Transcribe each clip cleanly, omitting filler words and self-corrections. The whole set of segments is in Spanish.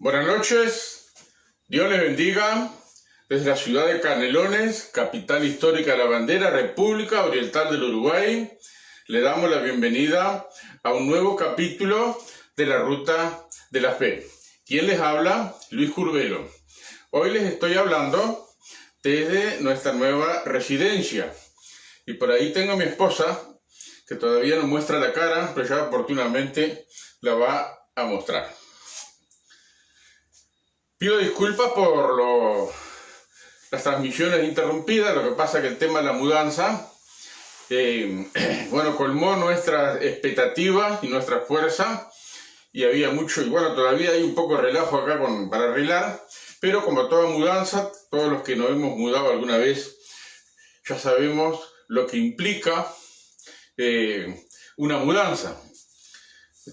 Buenas noches, Dios les bendiga. Desde la ciudad de Canelones, capital histórica de la bandera, República Oriental del Uruguay, le damos la bienvenida a un nuevo capítulo de la Ruta de la Fe. ¿Quién les habla? Luis Curbelo. Hoy les estoy hablando desde nuestra nueva residencia. Y por ahí tengo a mi esposa, que todavía no muestra la cara, pero ya oportunamente la va a mostrar. Pido disculpas por las transmisiones interrumpidas. Lo que pasa es que el tema de la mudanza colmó nuestras expectativas y nuestra fuerza, y había mucho, y bueno, todavía hay un poco de relajo acá para arreglar, pero como toda mudanza, todos los que nos hemos mudado alguna vez ya sabemos lo que implica una mudanza.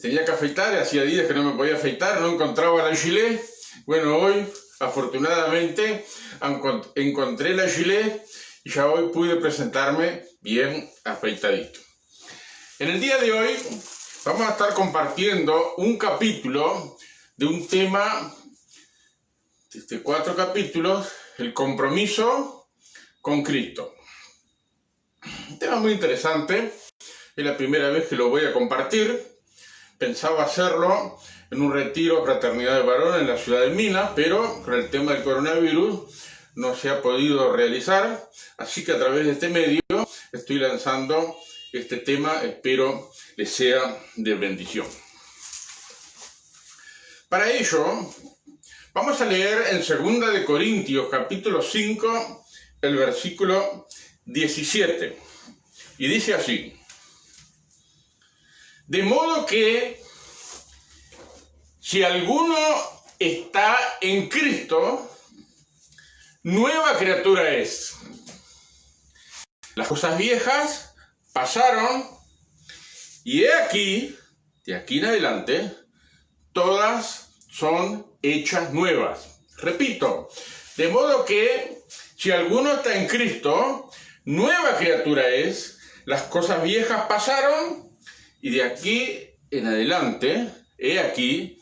Tenía que afeitar, hacía días que no me podía afeitar, no encontraba la gilet. Bueno, hoy afortunadamente encontré la gilet y ya hoy pude presentarme bien afeitadito. En el día de hoy vamos a estar compartiendo un capítulo de un tema de 4 capítulos, el compromiso con Cristo. Un tema muy interesante, es la primera vez que lo voy a compartir. Pensaba hacerlo en un retiro de Fraternidad de Varones en la ciudad de Minas, pero con el tema del coronavirus no se ha podido realizar, así que a través de este medio estoy lanzando este tema, espero les sea de bendición. Para ello, vamos a leer en 2 de Corintios, capítulo 5, el versículo 17, y dice así: de modo que si alguno está en Cristo, nueva criatura es. Las cosas viejas pasaron, y he aquí, de aquí en adelante, todas son hechas nuevas. Repito, de modo que si alguno está en Cristo, nueva criatura es. Las cosas viejas pasaron, y de aquí en adelante, he aquí,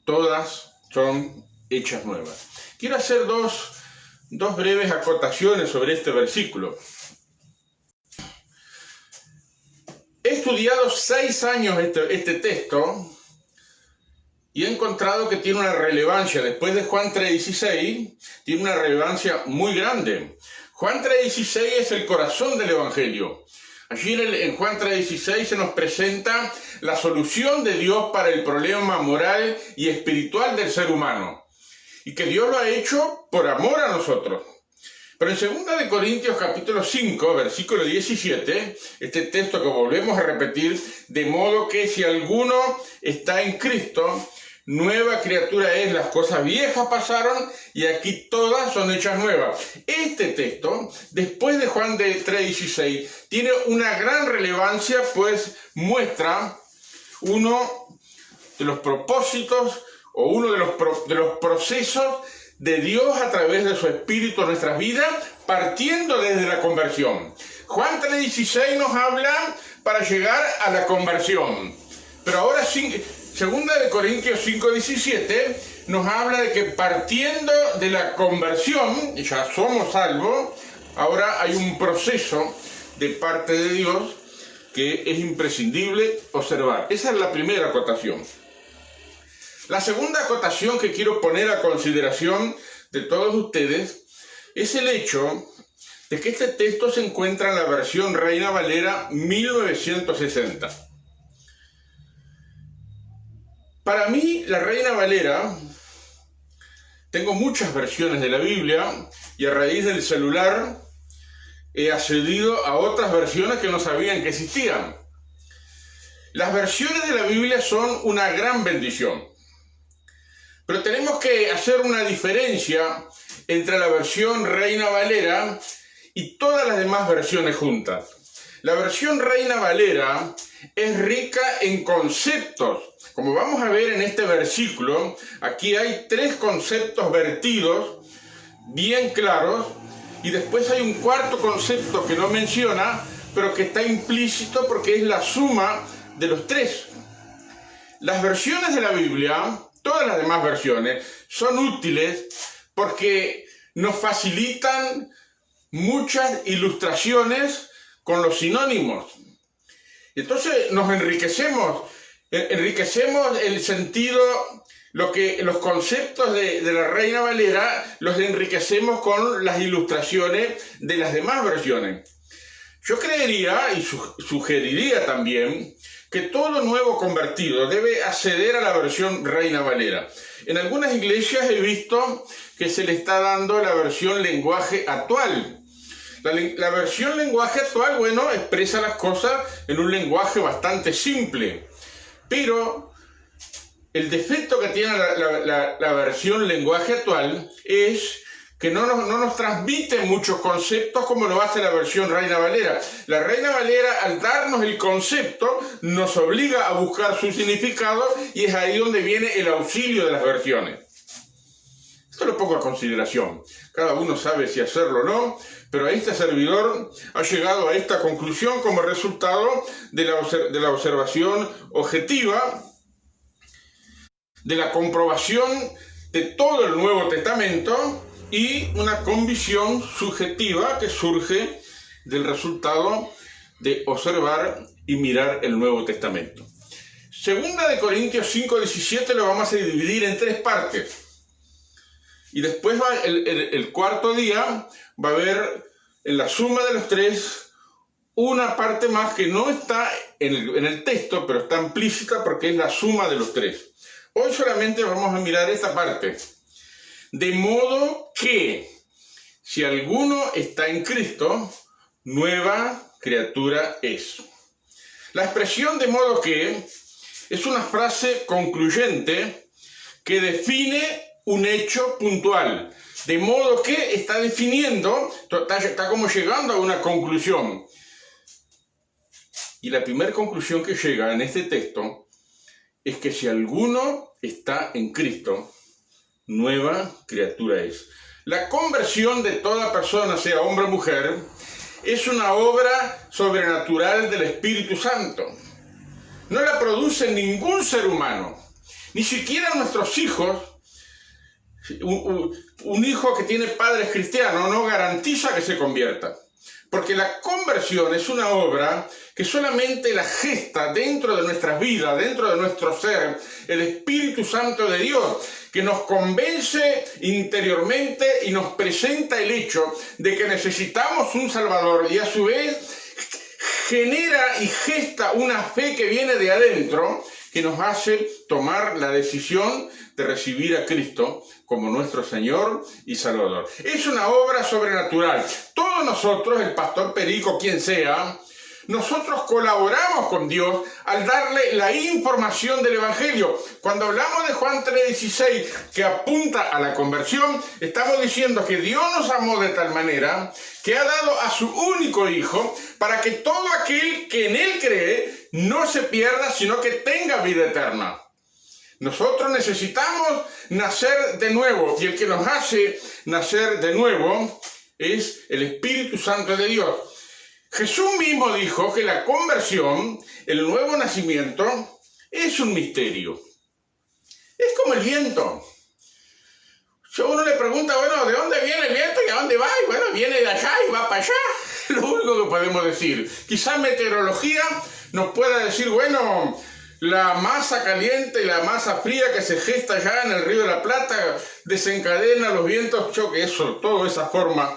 todas son hechas nuevas. Quiero hacer dos breves acotaciones sobre este versículo. He estudiado 6 años este texto y he encontrado que tiene una relevancia, después de Juan 3:16, tiene una relevancia muy grande. Juan 3:16 es el corazón del Evangelio. Allí en Juan 3:16 se nos presenta la solución de Dios para el problema moral y espiritual del ser humano, y que Dios lo ha hecho por amor a nosotros. Pero en 2 de Corintios capítulo 5, versículo 17, este texto que volvemos a repetir, de modo que si alguno está en Cristo, nueva criatura es, las cosas viejas pasaron y aquí todas son hechas nuevas. Este texto, después de Juan 3:16, tiene una gran relevancia, pues muestra uno de los propósitos o uno de los procesos de Dios a través de su Espíritu en nuestras vidas, partiendo desde la conversión. Juan 3:16 nos habla para llegar a la conversión, pero ahora 2 de Corintios 5:17 nos habla de que partiendo de la conversión, ya somos salvos, ahora hay un proceso de parte de Dios que es imprescindible observar. Esa es la primera acotación. La segunda acotación que quiero poner a consideración de todos ustedes es el hecho de que este texto se encuentra en la versión Reina Valera 1960. Para mí, la Reina Valera, tengo muchas versiones de la Biblia y a raíz del celular he accedido a otras versiones que no sabían que existían. Las versiones de la Biblia son una gran bendición, pero tenemos que hacer una diferencia entre la versión Reina Valera y todas las demás versiones juntas. La versión Reina Valera es rica en conceptos. Como vamos a ver en este versículo, aquí hay 3 conceptos vertidos bien claros, y después hay un cuarto concepto que no menciona, pero que está implícito porque es la suma de los 3. Las versiones de la Biblia, todas las demás versiones, son útiles porque nos facilitan muchas ilustraciones con los sinónimos. Entonces nos enriquecemos el sentido, los conceptos de la Reina Valera los enriquecemos con las ilustraciones de las demás versiones. Yo creería y sugeriría también que todo nuevo convertido debe acceder a la versión Reina Valera. En algunas iglesias he visto que se le está dando la versión lenguaje actual. La versión lenguaje actual, bueno, expresa las cosas en un lenguaje bastante simple, pero el defecto que tiene la versión lenguaje actual es que no nos transmite muchos conceptos como lo hace la versión Reina Valera. La Reina Valera, al darnos el concepto, nos obliga a buscar su significado y es ahí donde viene el auxilio de las versiones. Esto lo pongo a consideración. Cada uno sabe si hacerlo o no, pero este servidor ha llegado a esta conclusión como resultado de la observación objetiva, de la comprobación de todo el Nuevo Testamento y una convicción subjetiva que surge del resultado de observar y mirar el Nuevo Testamento. Segunda de Corintios 5:17 lo vamos a dividir en 3 partes. Y después el cuarto día va a haber en la suma de los 3 una parte más que no está en el texto, pero está implícita porque es la suma de los 3. Hoy solamente vamos a mirar esta parte. De modo que, si alguno está en Cristo, nueva criatura es. La expresión de modo que es una frase concluyente que define un hecho puntual. De modo que está definiendo, está como llegando a una conclusión. Y la primera conclusión que llega en este texto es que si alguno está en Cristo, nueva criatura es. La conversión de toda persona, sea hombre o mujer, es una obra sobrenatural del Espíritu Santo. No la produce ningún ser humano, ni siquiera nuestros hijos. Un hijo que tiene padres cristianos no garantiza que se convierta, porque la conversión es una obra que solamente la gesta dentro de nuestras vidas, dentro de nuestro ser, el Espíritu Santo de Dios, que nos convence interiormente y nos presenta el hecho de que necesitamos un Salvador y a su vez genera y gesta una fe que viene de adentro, que nos hace tomar la decisión de recibir a Cristo como nuestro Señor y Salvador. Es una obra sobrenatural. Todos nosotros, el pastor Perico, quien sea, nosotros colaboramos con Dios al darle la información del Evangelio. Cuando hablamos de Juan 3:16, que apunta a la conversión, estamos diciendo que Dios nos amó de tal manera que ha dado a su único Hijo para que todo aquel que en Él cree no se pierda, sino que tenga vida eterna. Nosotros necesitamos nacer de nuevo, y el que nos hace nacer de nuevo es el Espíritu Santo de Dios. Jesús mismo dijo que la conversión, el nuevo nacimiento, es un misterio. Es como el viento. Si uno le pregunta, bueno, ¿de dónde viene el viento y a dónde va? Y bueno, viene de allá y va para allá. Lo único que podemos decir. Quizás meteorología nos pueda decir, bueno, la masa caliente y la masa fría que se gesta allá en el Río de la Plata desencadena los vientos choque, eso, toda esa forma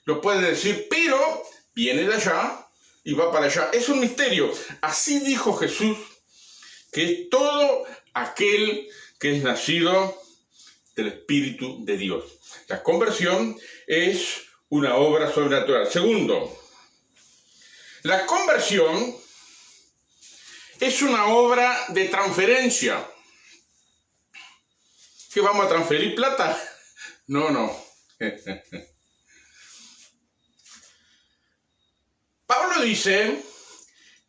lo puede decir, pero viene de allá y va para allá. Es un misterio. Así dijo Jesús, que es todo aquel que es nacido del Espíritu de Dios. La conversión es una obra sobrenatural. Segundo, la conversión es una obra de transferencia. ¿Qué vamos a transferir plata? No. Pablo dice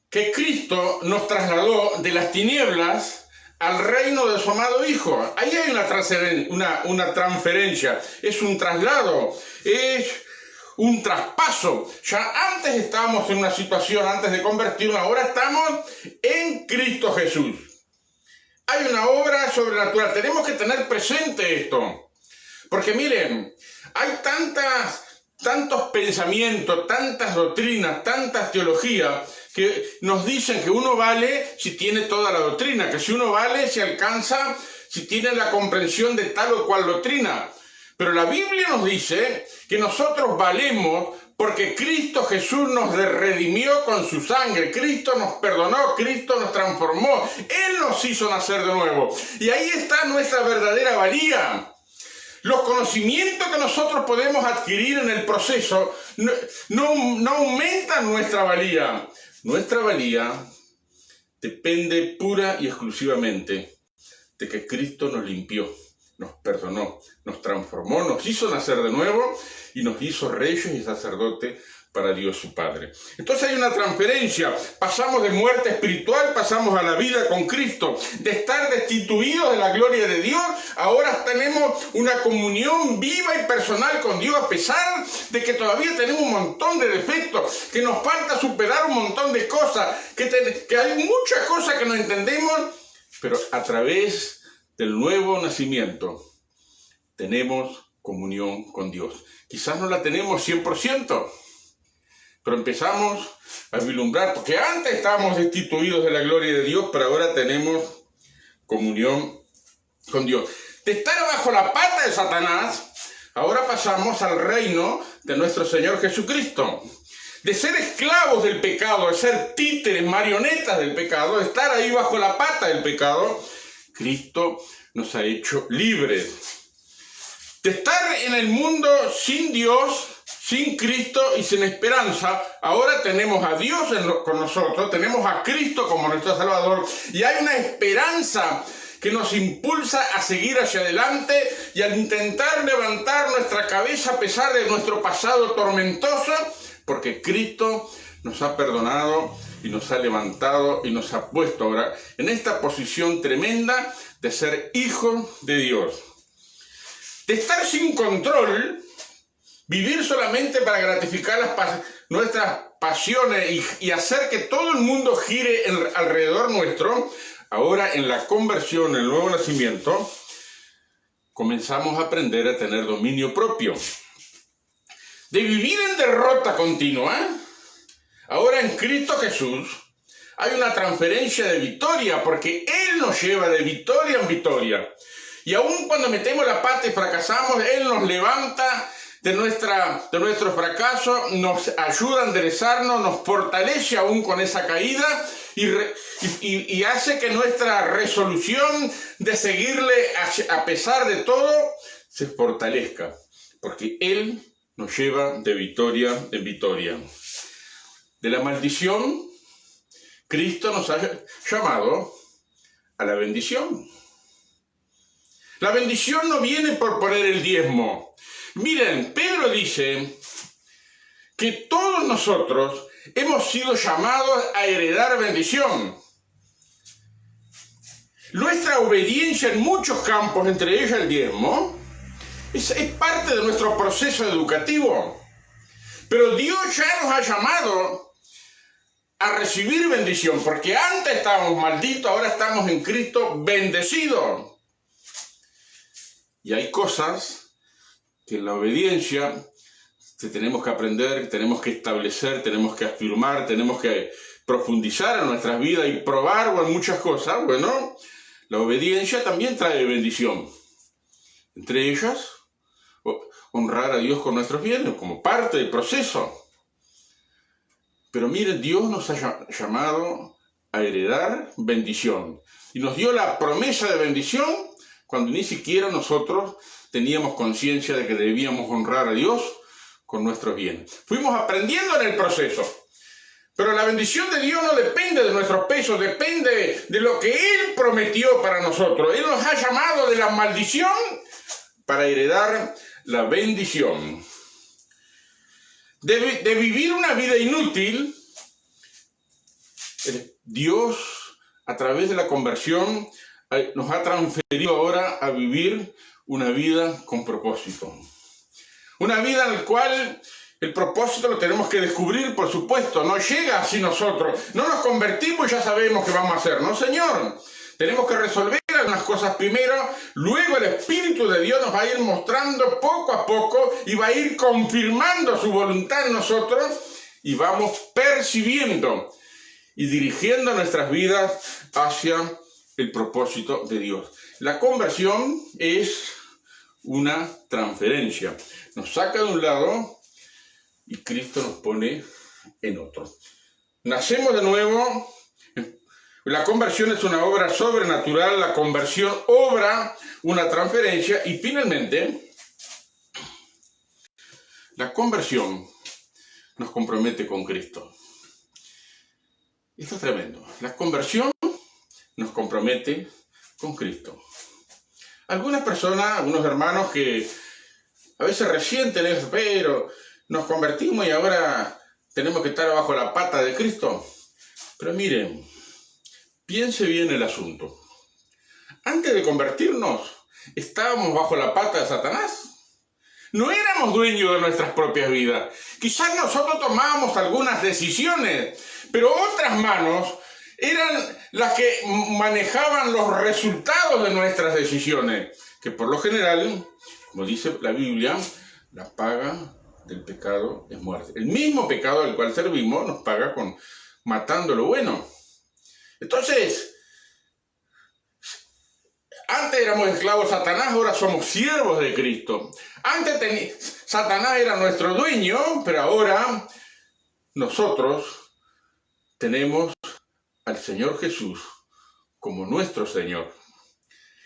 que Cristo nos trasladó de las tinieblas al reino de su amado Hijo. Ahí hay una transferencia, es un traslado, es un traspaso. Ya antes estábamos en una situación, antes de convertirnos, ahora estamos en Cristo Jesús. Hay una obra sobrenatural. Tenemos que tener presente esto. Porque miren, hay tantos pensamientos, tantas doctrinas, tantas teologías que nos dicen que uno vale si tiene toda la doctrina, que si uno vale si alcanza, si tiene la comprensión de tal o cual doctrina. Pero la Biblia nos dice que nosotros valemos porque Cristo Jesús nos redimió con su sangre, Cristo nos perdonó, Cristo nos transformó, Él nos hizo nacer de nuevo. Y ahí está nuestra verdadera valía. Los conocimientos que nosotros podemos adquirir en el proceso no aumentan nuestra valía. Nuestra valía depende pura y exclusivamente de que Cristo nos limpió, nos perdonó, nos transformó, nos hizo nacer de nuevo y nos hizo reyes y sacerdotes para Dios su Padre. Entonces hay una transferencia, pasamos de muerte espiritual, pasamos a la vida con Cristo, de estar destituidos de la gloria de Dios, ahora tenemos una comunión viva y personal con Dios, a pesar de que todavía tenemos un montón de defectos, que nos falta superar un montón de cosas, que hay muchas cosas que no entendemos, pero a través del nuevo nacimiento tenemos comunión con Dios. Quizás no la tenemos 100%, pero empezamos a vislumbrar, porque antes estábamos destituidos de la gloria de Dios, pero ahora tenemos comunión con Dios. De estar bajo la pata de Satanás, ahora pasamos al reino de nuestro Señor Jesucristo. De ser esclavos del pecado, de ser títeres, marionetas del pecado, de estar ahí bajo la pata del pecado, Cristo nos ha hecho libres. De estar en el mundo sin Dios, sin Cristo y sin esperanza, ahora tenemos a Dios con nosotros, tenemos a Cristo como nuestro Salvador, y hay una esperanza que nos impulsa a seguir hacia adelante y a intentar levantar nuestra cabeza a pesar de nuestro pasado tormentoso, porque Cristo nos ha perdonado y nos ha levantado y nos ha puesto ahora en esta posición tremenda de ser hijos de Dios. De estar sin control, vivir solamente para gratificar nuestras pasiones y hacer que todo el mundo gire alrededor nuestro, ahora en la conversión, en el nuevo nacimiento, comenzamos a aprender a tener dominio propio. De vivir en derrota continua, ahora en Cristo Jesús hay una transferencia de victoria, porque Él nos lleva de victoria en victoria. Y aun cuando metemos la pata y fracasamos, Él nos levanta de nuestro fracaso, nos ayuda a enderezarnos, nos fortalece aún con esa caída y hace que nuestra resolución de seguirle a pesar de todo se fortalezca, porque Él nos lleva de victoria en victoria. De la maldición, Cristo nos ha llamado a la bendición. La bendición no viene por poner el diezmo. Miren, Pedro dice que todos nosotros hemos sido llamados a heredar bendición. Nuestra obediencia en muchos campos, entre ellos el diezmo, es parte de nuestro proceso educativo. Pero Dios ya nos ha llamado a recibir bendición, porque antes estábamos malditos, ahora estamos en Cristo bendecidos. Y hay cosas que en la obediencia tenemos que aprender, tenemos que establecer, tenemos que afirmar, tenemos que profundizar en nuestras vidas y probar muchas cosas. Bueno, la obediencia también trae bendición. Entre ellas, honrar a Dios con nuestros bienes, como parte del proceso. Pero miren, Dios nos ha llamado a heredar bendición. Y nos dio la promesa de bendición cuando ni siquiera nosotros teníamos conciencia de que debíamos honrar a Dios con nuestros bienes. Fuimos aprendiendo en el proceso. Pero la bendición de Dios no depende de nuestros pesos, depende de lo que Él prometió para nosotros. Él nos ha llamado de la maldición para heredar la bendición. De vivir una vida inútil, Dios, a través de la conversión, nos ha transferido ahora a vivir una vida con propósito. Una vida en la cual el propósito lo tenemos que descubrir, por supuesto. No llega así nosotros. No nos convertimos y ya sabemos qué vamos a hacer. No, Señor. Tenemos que resolver algunas cosas primero, luego el Espíritu de Dios nos va a ir mostrando poco a poco y va a ir confirmando su voluntad en nosotros y vamos percibiendo y dirigiendo nuestras vidas hacia el propósito de Dios. La conversión es una transferencia. Nos saca de un lado y Cristo nos pone en otro. Nacemos de nuevo. La conversión es una obra sobrenatural. La conversión obra una transferencia. Y finalmente, la conversión nos compromete con Cristo. Esto es tremendo. La conversión nos compromete con Cristo. Algunas personas, algunos hermanos que a veces resienten eso, pero nos convertimos y ahora tenemos que estar bajo la pata de Cristo. Pero miren, piense bien el asunto. Antes de convertirnos, estábamos bajo la pata de Satanás. No éramos dueños de nuestras propias vidas. Quizás nosotros tomábamos algunas decisiones, pero otras manos eran las que manejaban los resultados de nuestras decisiones, que por lo general, como dice la Biblia, la paga del pecado es muerte. El mismo pecado al cual servimos nos paga con matando lo bueno. Entonces, antes éramos esclavos de Satanás, ahora somos siervos de Cristo. Antes Satanás era nuestro dueño, pero ahora nosotros tenemos al Señor Jesús como nuestro Señor.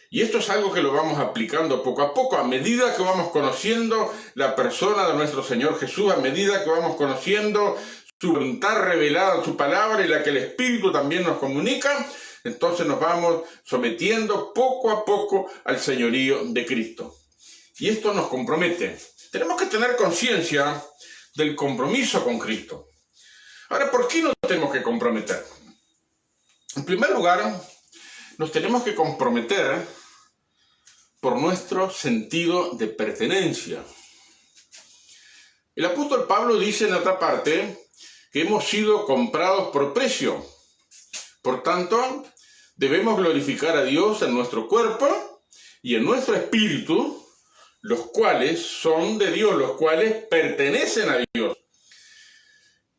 Y esto es algo que lo vamos aplicando poco a poco, a medida que vamos conociendo la persona de nuestro Señor Jesús, a medida que vamos conociendo su voluntad revelada en su palabra y la que el Espíritu también nos comunica, entonces nos vamos sometiendo poco a poco al señorío de Cristo. Y esto nos compromete. Tenemos que tener conciencia del compromiso con Cristo. Ahora, ¿por qué nos tenemos que comprometer? En primer lugar, nos tenemos que comprometer por nuestro sentido de pertenencia. El apóstol Pablo dice en otra parte que hemos sido comprados por precio. Por tanto, debemos glorificar a Dios en nuestro cuerpo y en nuestro espíritu, los cuales son de Dios, los cuales pertenecen a Dios.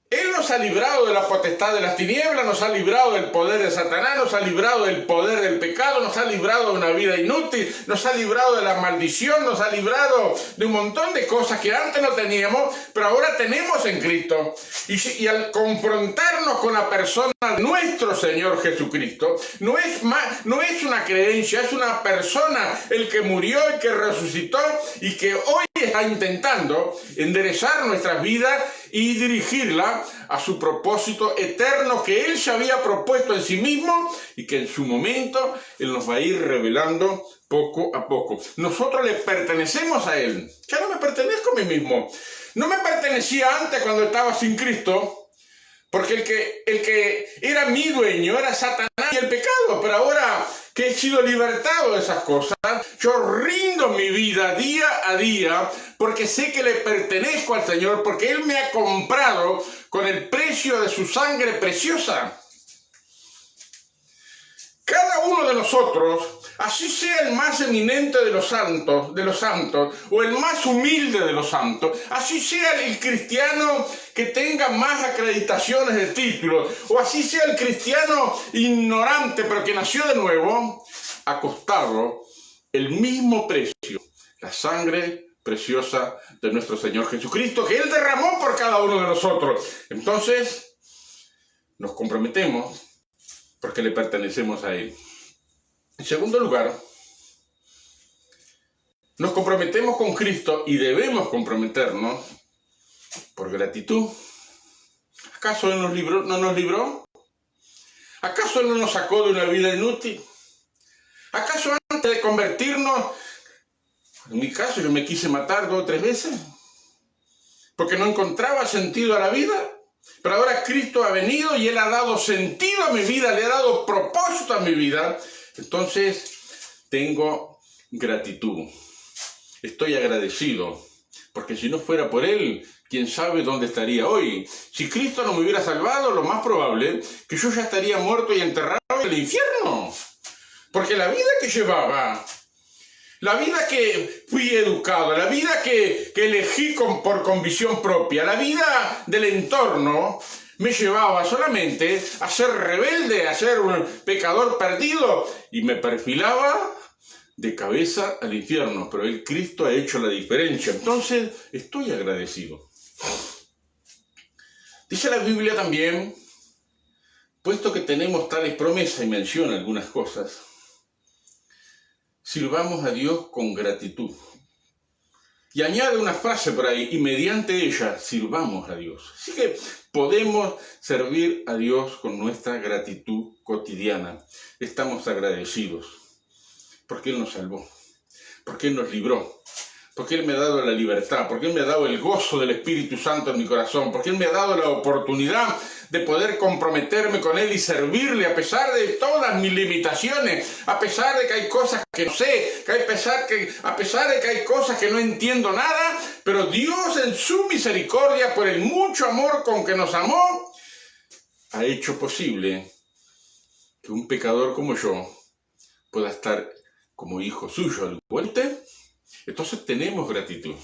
Él nos ha librado de la potestad de las tinieblas, nos ha librado del poder de Satanás, nos ha librado del poder del pecado, nos ha librado de una vida inútil, nos ha librado de la maldición, nos ha librado de un montón de cosas que antes no teníamos, pero ahora tenemos en Cristo. Y al confrontarnos con la persona de nuestro Señor Jesucristo, no es una creencia, es una persona, el que murió y que resucitó y que hoy está intentando enderezar nuestras vidas y dirigirla a su propósito eterno que Él se había propuesto en sí mismo y que en su momento Él nos va a ir revelando poco a poco. Nosotros le pertenecemos a Él. Ya no me pertenezco a mí mismo. No me pertenecía antes cuando estaba sin Cristo, porque el que era mi dueño era Satanás y el pecado, pero ahora que he sido libertado de esas cosas, yo rindo mi vida día a día porque sé que le pertenezco al Señor, porque Él me ha comprado con el precio de su sangre preciosa. Cada uno de nosotros, así sea el más eminente de los santos, o el más humilde de los santos, así sea el cristiano que tenga más acreditaciones de títulos, o así sea el cristiano ignorante pero que nació de nuevo, ha costado el mismo precio, la sangre preciosa de nuestro Señor Jesucristo, que Él derramó por cada uno de nosotros. Entonces, nos comprometemos porque le pertenecemos a Él. En segundo lugar, nos comprometemos con Cristo y debemos comprometernos por gratitud. ¿Acaso Él no nos libró? ¿Acaso Él no nos sacó de una vida inútil? ¿Acaso antes de convertirnos, en mi caso yo me quise matar 2 o 3 veces? Porque no encontraba sentido a la vida. Pero ahora Cristo ha venido y Él ha dado sentido a mi vida, le ha dado propósito a mi vida. Entonces tengo gratitud. Estoy agradecido. Porque si no fuera por Él, quién sabe dónde estaría hoy. Si Cristo no me hubiera salvado, lo más probable es que yo ya estaría muerto y enterrado en el infierno. Porque la vida que llevaba, la vida que fui educado, la vida que elegí por convicción propia, la vida del entorno, me llevaba solamente a ser rebelde, a ser un pecador perdido, y me perfilaba de cabeza al infierno. Pero el Cristo ha hecho la diferencia. Entonces, estoy agradecido. Dice la Biblia también, puesto que tenemos tales promesas, y menciona algunas cosas, sirvamos a Dios con gratitud. Y añade una frase por ahí, y mediante ella sirvamos a Dios. Así que podemos servir a Dios con nuestra gratitud cotidiana. Estamos agradecidos porque Él nos salvó, porque Él nos libró, porque Él me ha dado la libertad, porque Él me ha dado el gozo del Espíritu Santo en mi corazón, porque Él me ha dado la oportunidad de poder comprometerme con Él y servirle a pesar de todas mis limitaciones, a pesar de que hay cosas que no sé, a pesar de que hay cosas que no entiendo nada, pero Dios en su misericordia, por el mucho amor con que nos amó, ha hecho posible que un pecador como yo pueda estar como hijo suyo al vuelte. Entonces tenemos gratitud.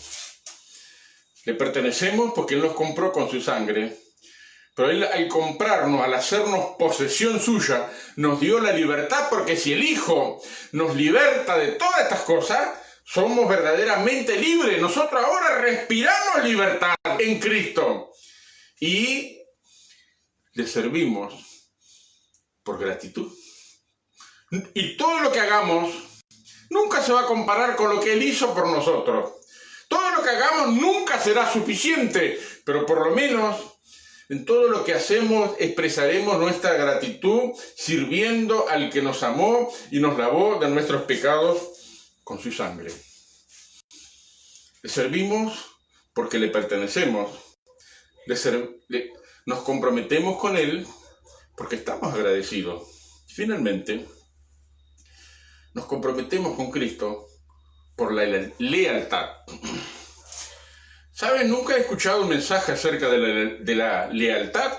Le pertenecemos porque Él nos compró con su sangre. Pero Él, al comprarnos, al hacernos posesión suya, nos dio la libertad, porque si el Hijo nos liberta de todas estas cosas, somos verdaderamente libres. Nosotros ahora respiramos libertad en Cristo. Y le servimos por gratitud. Y todo lo que hagamos nunca se va a comparar con lo que Él hizo por nosotros. Todo lo que hagamos nunca será suficiente, pero por lo menos en todo lo que hacemos expresaremos nuestra gratitud sirviendo al que nos amó y nos lavó de nuestros pecados con su sangre. Le servimos porque le pertenecemos. Nos comprometemos con Él porque estamos agradecidos. Finalmente, nos comprometemos con Cristo por la lealtad. ¿Saben? Nunca he escuchado un mensaje acerca de la lealtad,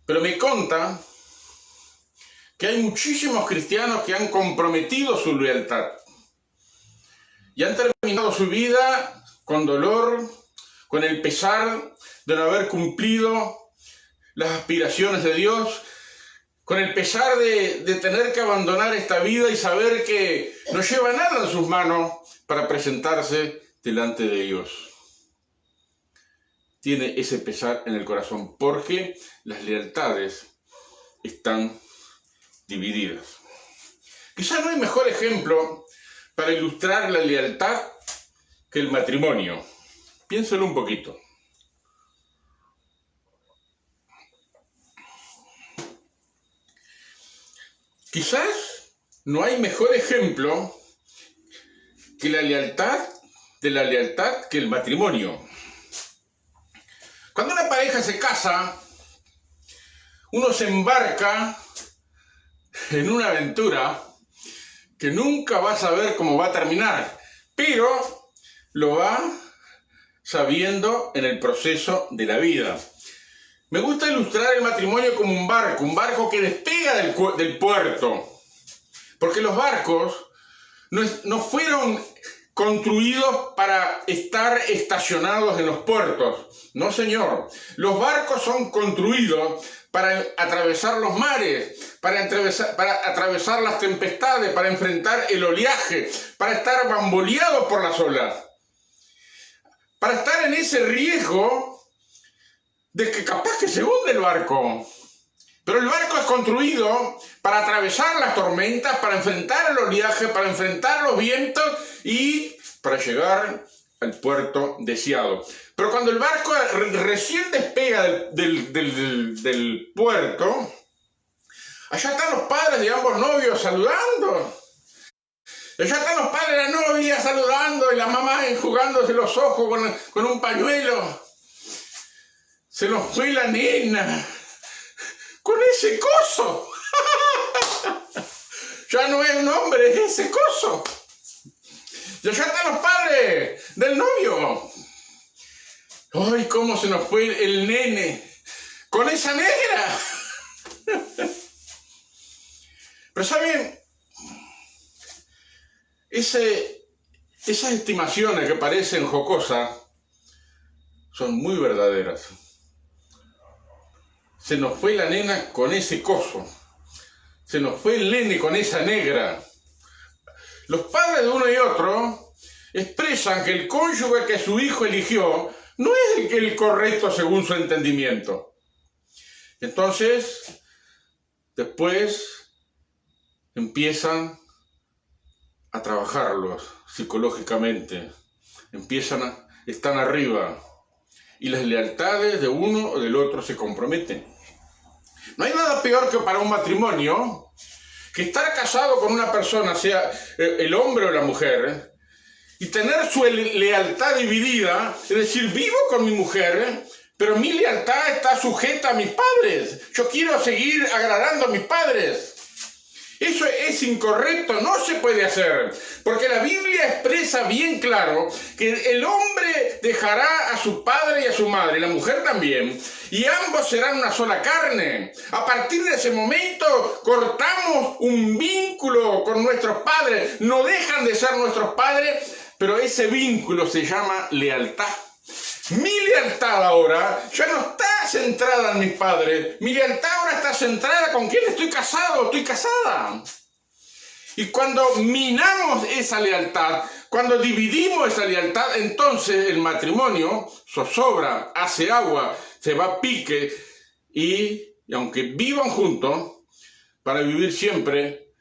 pero me conta que hay muchísimos cristianos que han comprometido su lealtad y han terminado su vida con dolor, con el pesar de no haber cumplido las aspiraciones de Dios, con el pesar de tener que abandonar esta vida y saber que no lleva nada en sus manos para presentarse delante de Dios. Tiene ese pesar en el corazón porque las lealtades están divididas. Quizás no hay mejor ejemplo para ilustrar la lealtad que el matrimonio. Piénselo un poquito. Quizás no hay mejor ejemplo que la lealtad que el matrimonio. Cuando una pareja se casa, uno se embarca en una aventura que nunca va a saber cómo va a terminar, pero lo va sabiendo en el proceso de la vida. Me gusta ilustrar el matrimonio como un barco que despega del puerto, porque los barcos no fueron construidos para estar estacionados en los puertos. No, señor. Los barcos son construidos para atravesar los mares, para atravesar las tempestades, para enfrentar el oleaje, para estar bamboleados por las olas, para estar en ese riesgo de que capaz que se hunde el barco. Pero el barco es construido para atravesar las tormentas, para enfrentar el oleaje, para enfrentar los vientos y para llegar al puerto deseado. Pero cuando el barco recién despega del puerto, allá están los padres de ambos novios saludando. Allá están los padres de la novia saludando y la mamá enjugándose los ojos con un pañuelo. Se nos fue la nena con ese coso. Ya no es un hombre, es ese coso. Y allá están los padres del novio. ¡Ay, cómo se nos fue el nene! ¡Con esa negra! Pero ¿saben? Esas estimaciones que parecen jocosas son muy verdaderas. Se nos fue la nena con ese coso. Se nos fue el nene con esa negra. Los padres de uno y otro expresan que el cónyuge que su hijo eligió no es el correcto según su entendimiento. Entonces, después empiezan a trabajarlos psicológicamente, están arriba, y las lealtades de uno o del otro se comprometen. No hay nada peor que para un matrimonio que estar casado con una persona, sea el hombre o la mujer, y tener su lealtad dividida, es decir, vivo con mi mujer, pero mi lealtad está sujeta a mis padres. Yo quiero seguir agradando a mis padres. Eso es incorrecto, no se puede hacer, porque la Biblia expresa bien claro que el hombre dejará a su padre y a su madre, y la mujer también, y ambos serán una sola carne. A partir de ese momento cortamos un vínculo con nuestros padres, no dejan de ser nuestros padres, pero ese vínculo se llama lealtad. Mi lealtad ahora ya no está centrada en mis padres. Mi lealtad ahora está centrada con quién estoy casado, estoy casada. Y cuando minamos esa lealtad, cuando dividimos esa lealtad, entonces el matrimonio zozobra, hace agua, se va a pique y aunque vivan juntos, para vivir siempre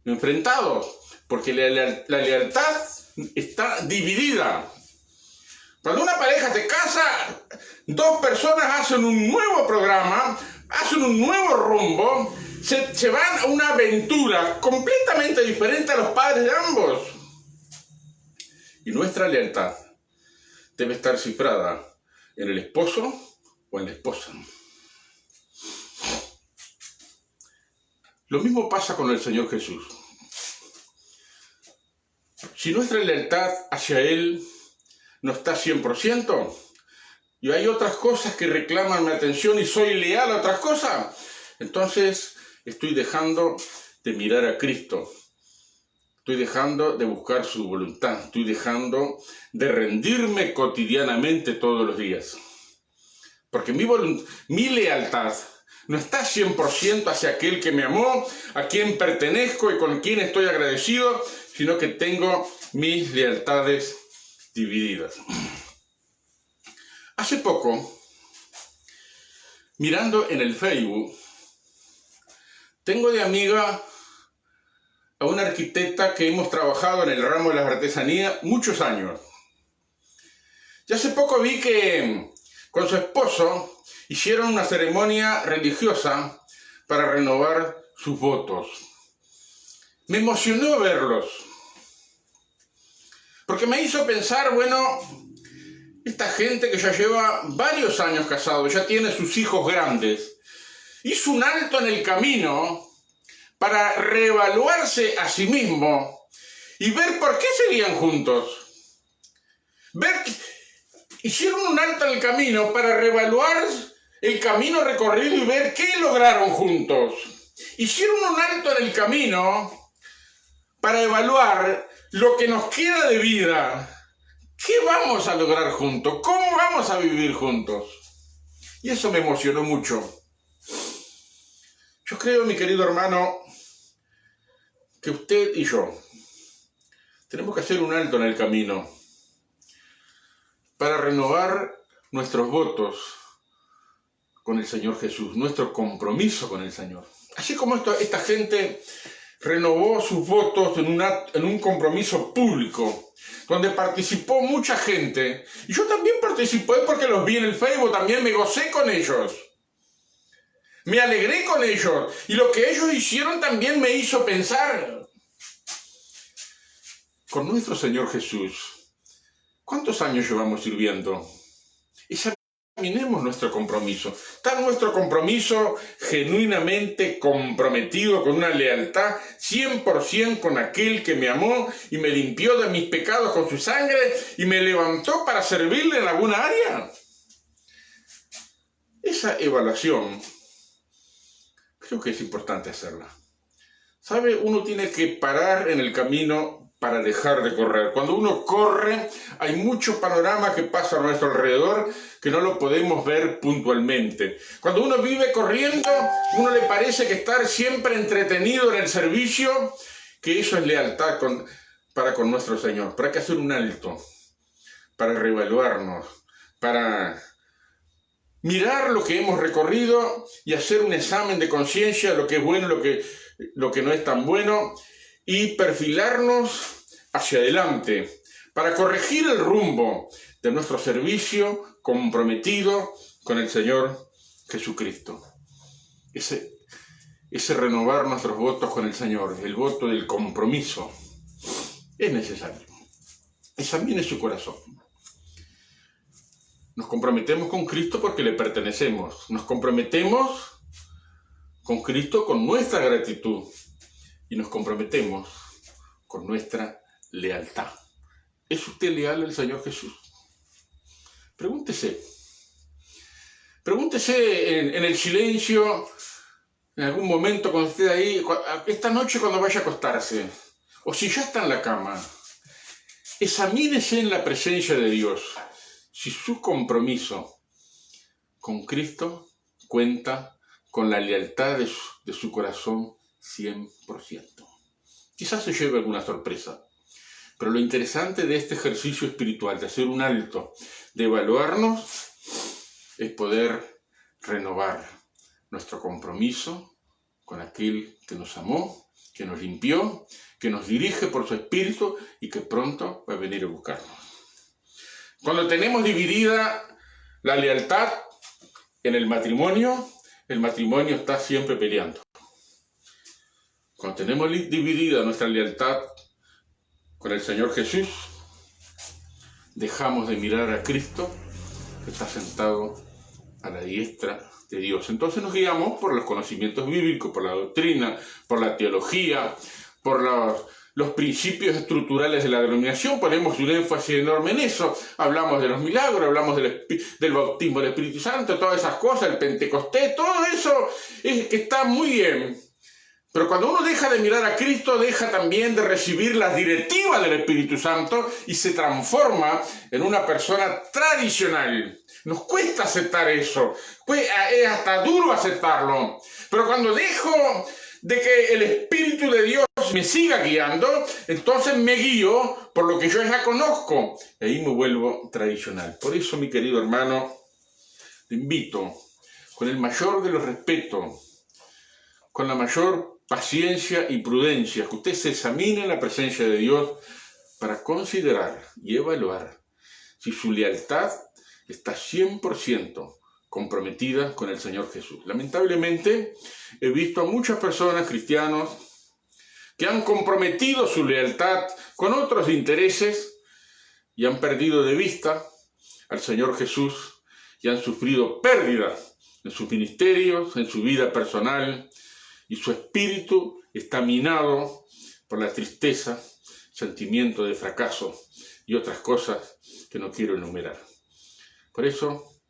enfrentados, porque la lealtad está dividida. Cuando una pareja se casa, dos personas hacen un nuevo programa, hacen un nuevo rumbo, se van a una aventura completamente diferente a los padres de ambos. Y nuestra lealtad debe estar cifrada en el esposo o en la esposa. Lo mismo pasa con el Señor Jesús. Si nuestra lealtad hacia Él no está 100%, y hay otras cosas que reclaman mi atención y soy leal a otras cosas, entonces estoy dejando de mirar a Cristo, estoy dejando de buscar su voluntad, estoy dejando de rendirme cotidianamente todos los días. Porque mi lealtad no está 100% hacia aquel que me amó, a quien pertenezco y con quien estoy agradecido, sino que tengo mis lealtades divididas. Hace poco, mirando en el Facebook, tengo de amiga a una arquitecta que hemos trabajado en el ramo de las artesanías muchos años. Y hace poco vi que con su esposo hicieron una ceremonia religiosa para renovar sus votos. Me emocionó verlos, porque me hizo pensar, bueno, esta gente que ya lleva varios años casado, ya tiene sus hijos grandes, hizo un alto en el camino para reevaluarse a sí mismo y ver por qué seguían juntos. Hicieron un alto en el camino para reevaluar el camino recorrido y ver qué lograron juntos. Hicieron un alto en el camino para evaluar lo que nos queda de vida. ¿Qué vamos a lograr juntos? ¿Cómo vamos a vivir juntos? Y eso me emocionó mucho. Yo creo, mi querido hermano, que usted y yo tenemos que hacer un alto en el camino para renovar nuestros votos con el Señor Jesús, nuestro compromiso con el Señor. Así como esta gente renovó sus votos en un compromiso público, donde participó mucha gente. Y yo también participé porque los vi en el Facebook, también me gocé con ellos. Me alegré con ellos. Y lo que ellos hicieron también me hizo pensar. Con nuestro Señor Jesús, ¿cuántos años llevamos sirviendo? Examinemos nuestro compromiso. ¿Está nuestro compromiso genuinamente comprometido con una lealtad 100% con aquel que me amó y me limpió de mis pecados con su sangre y me levantó para servirle en alguna área? Esa evaluación creo que es importante hacerla. ¿Sabe? Uno tiene que parar en el camino para dejar de correr. Cuando uno corre, hay mucho panorama que pasa a nuestro alrededor que no lo podemos ver puntualmente. Cuando uno vive corriendo, uno le parece que estar siempre entretenido en el servicio, que eso es lealtad para con nuestro Señor. Pero hay que hacer un alto, para reevaluarnos, para mirar lo que hemos recorrido y hacer un examen de conciencia, lo que es bueno, lo que no es tan bueno, y perfilarnos hacia adelante para corregir el rumbo de nuestro servicio comprometido con el Señor Jesucristo. Ese renovar nuestros votos con el Señor, el voto del compromiso, es necesario. Examine su corazón. Nos comprometemos con Cristo porque le pertenecemos. Nos comprometemos con Cristo con nuestra gratitud. Y nos comprometemos con nuestra lealtad. ¿Es usted leal al Señor Jesús? Pregúntese. Pregúntese en el silencio, en algún momento cuando esté ahí, esta noche cuando vaya a acostarse, o si ya está en la cama. Examínese en la presencia de Dios si su compromiso con Cristo cuenta con la lealtad de su corazón 100%. Quizás se lleve alguna sorpresa, pero lo interesante de este ejercicio espiritual, de hacer un alto, de evaluarnos, es poder renovar nuestro compromiso con aquel que nos amó, que nos limpió, que nos dirige por su Espíritu y que pronto va a venir a buscarnos. Cuando tenemos dividida la lealtad en el matrimonio está siempre peleando. Cuando tenemos dividida nuestra lealtad con el Señor Jesús, dejamos de mirar a Cristo que está sentado a la diestra de Dios. Entonces nos guiamos por los conocimientos bíblicos, por la doctrina, por la teología, por los principios estructurales de la denominación. Ponemos un énfasis enorme en eso. Hablamos de los milagros, hablamos del bautismo del Espíritu Santo, todas esas cosas, el Pentecostés, todo eso es que está muy bien. Pero cuando uno deja de mirar a Cristo, deja también de recibir las directivas del Espíritu Santo y se transforma en una persona tradicional. Nos cuesta aceptar eso, es hasta duro aceptarlo. Pero cuando dejo de que el Espíritu de Dios me siga guiando, entonces me guío por lo que yo ya conozco. Y ahí me vuelvo tradicional. Por eso, mi querido hermano, te invito con el mayor de los respetos, con la mayor paciencia y prudencia, que usted se examine en la presencia de Dios para considerar y evaluar si su lealtad está 100% comprometida con el Señor Jesús. Lamentablemente, he visto a muchas personas, cristianos, que han comprometido su lealtad con otros intereses y han perdido de vista al Señor Jesús y han sufrido pérdidas en sus ministerios, en su vida personal, y su espíritu está minado por la tristeza, sentimiento de fracaso y otras cosas que no quiero enumerar. Por eso,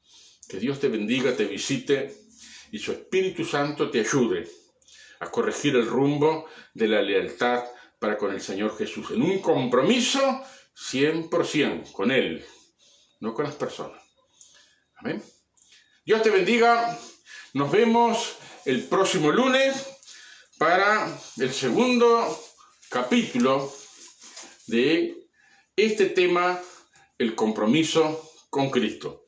que Dios te bendiga, te visite y su Espíritu Santo te ayude a corregir el rumbo de la lealtad para con el Señor Jesús, en un compromiso 100% con Él, no con las personas. Amén. Dios te bendiga. Nos vemos el próximo lunes para el segundo capítulo de este tema, el compromiso con Cristo.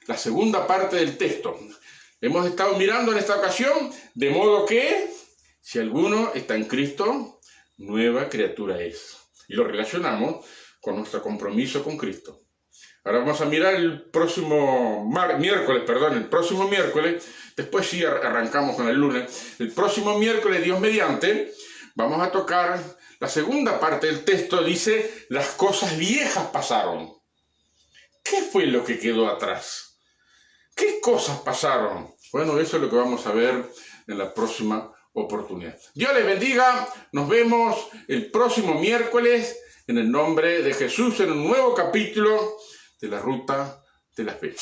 La segunda parte del texto. Hemos estado mirando en esta ocasión, de modo que, si alguno está en Cristo, nueva criatura es. Y lo relacionamos con nuestro compromiso con Cristo. Ahora vamos a mirar el próximo miércoles, después sí arrancamos con el lunes. El próximo miércoles, Dios mediante, vamos a tocar la segunda parte del texto. Dice, las cosas viejas pasaron. ¿Qué fue lo que quedó atrás? ¿Qué cosas pasaron? Bueno, eso es lo que vamos a ver en la próxima oportunidad. Dios les bendiga. Nos vemos el próximo miércoles en el nombre de Jesús en un nuevo capítulo de la Ruta de la Fe.